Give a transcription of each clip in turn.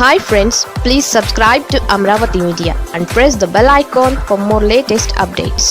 Hi friends, please subscribe to Amravati Media and press the bell icon for more latest updates.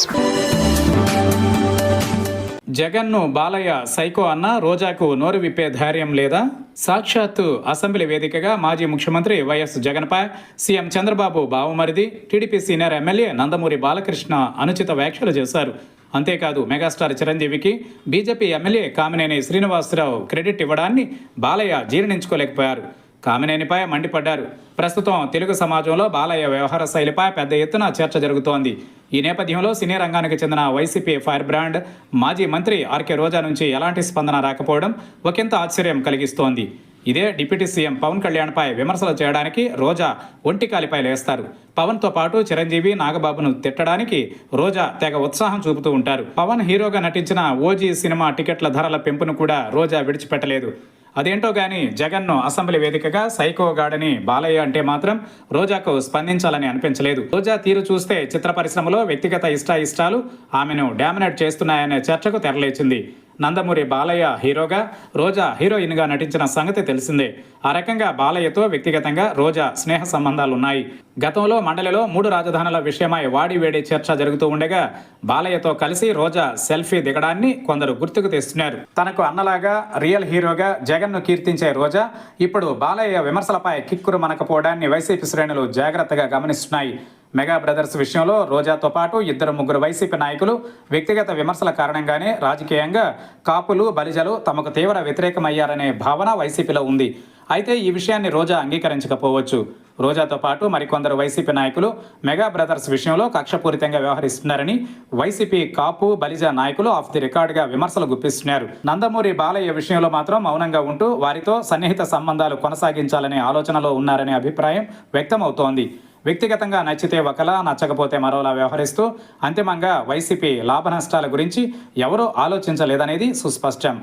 జగన్ను Balayya psycho అన్న రోజాకు నోరు విప్పే ధైర్యం లేదా? సాక్షాత్తు అసెంబ్లీ వేదికగా మాజీ ముఖ్యమంత్రి వైఎస్ జగన్పై సీఎం చంద్రబాబు బావమరిది TDP senior MLA Nandamuri Balakrishna అనుచిత వ్యాఖ్యలు చేశారు. అంతేకాదు మెగాస్టార్ చిరంజీవికి BJP MLA Kamineni Srinivasarao credit ఇవ్వడాన్ని బాలయ్య జీర్ణించుకోలేకపోయారు. కామినేనిపై మండిపడ్డారు. ప్రస్తుతం తెలుగు సమాజంలో బాలయ్య వ్యవహార శైలిపై పెద్ద ఎత్తున చర్చ జరుగుతోంది. ఈ నేపథ్యంలో సినీ రంగానికి చెందిన వైసీపీ ఫైర్ బ్రాండ్ మాజీ మంత్రి ఆర్కే రోజా నుంచి ఎలాంటి స్పందన రాకపోవడం ఒకంత ఆశ్చర్యం కలిగిస్తోంది. ఇదే డిప్యూటీ సీఎం పవన్ కళ్యాణ్పై విమర్శలు చేయడానికి రోజా ఒంటికాలిపై లేస్తారు. పవన్తో పాటు చిరంజీవి, నాగబాబును తిట్టడానికి రోజా తెగ ఉత్సాహం చూపుతూ ఉంటారు. పవన్ హీరోగా నటించిన ఓజీ సినిమా టికెట్ల ధరల పెంపును కూడా రోజా విడిచిపెట్టలేదు. అదేంటో గానీ జగన్ను అసెంబ్లీ వేదికగా సైకోగాడని బాలయ్య అంటే మాత్రం రోజాకు స్పందించాలని అనిపించలేదు. రోజా తీరు చూస్తే చిత్ర పరిశ్రమలో వ్యక్తిగత ఇష్టాలు ఆమెను డామినేట్ చేస్తున్నాయనే చర్చకు తెరలేచింది. నందమూరి బాలయ్య హీరోగా, రోజా హీరోయిన్గా నటించిన సంగతి తెలిసిందే. ఆ రకంగా బాలయ్యతో వ్యక్తిగతంగా రోజా స్నేహ సంబంధాలున్నాయి. గతంలో మండలిలో 3 రాజధానుల విషయమై వాడివేడి చర్చ జరుగుతూ ఉండగా బాలయ్యతో కలిసి రోజా సెల్ఫీ దిగడాన్ని కొందరు గుర్తుకు తెస్తున్నారు. తనకు అన్నలాగా రియల్ హీరోగా జగన్ను కీర్తించే రోజా ఇప్పుడు బాలయ్య విమర్శలపై కిక్కురు మనకపోవడాన్ని వైసీపీ శ్రేణులు జాగ్రత్తగా గమనిస్తున్నాయి. మెగా బ్రదర్స్ విషయంలో రోజాతో పాటు 2-3 వైసీపీ నాయకులు వ్యక్తిగత విమర్శల కారణంగానే రాజకీయంగా కాపులు, బలిజలు తమకు తీవ్ర వ్యతిరేకమయ్యారనే భావన వైసీపీలో ఉంది. అయితే ఈ విషయాన్ని రోజా అంగీకరించకపోవచ్చు. రోజాతో పాటు మరికొందరు వైసీపీ నాయకులు మెగా బ్రదర్స్ విషయంలో కక్షపూరితంగా వ్యవహరిస్తున్నారని వైసీపీ కాపు, బలిజ నాయకులు ఆఫ్ ది రికార్డుగా విమర్శలు గుప్పిస్తున్నారు. నందమూరి బాలయ్య విషయంలో మాత్రం మౌనంగా ఉంటూ వారితో సన్నిహిత సంబంధాలు కొనసాగించాలనే ఆలోచనలో ఉన్నారనే అభిప్రాయం వ్యక్తమవుతోంది. వ్యక్తిగతంగా నచ్చితే ఒకలా, నచ్చకపోతే మరోలా వ్యవహరిస్తూ అంతిమంగా వైసీపీ లాభ నష్టాల గురించి ఎవరూ ఆలోచించలేదనేది సుస్పష్టం.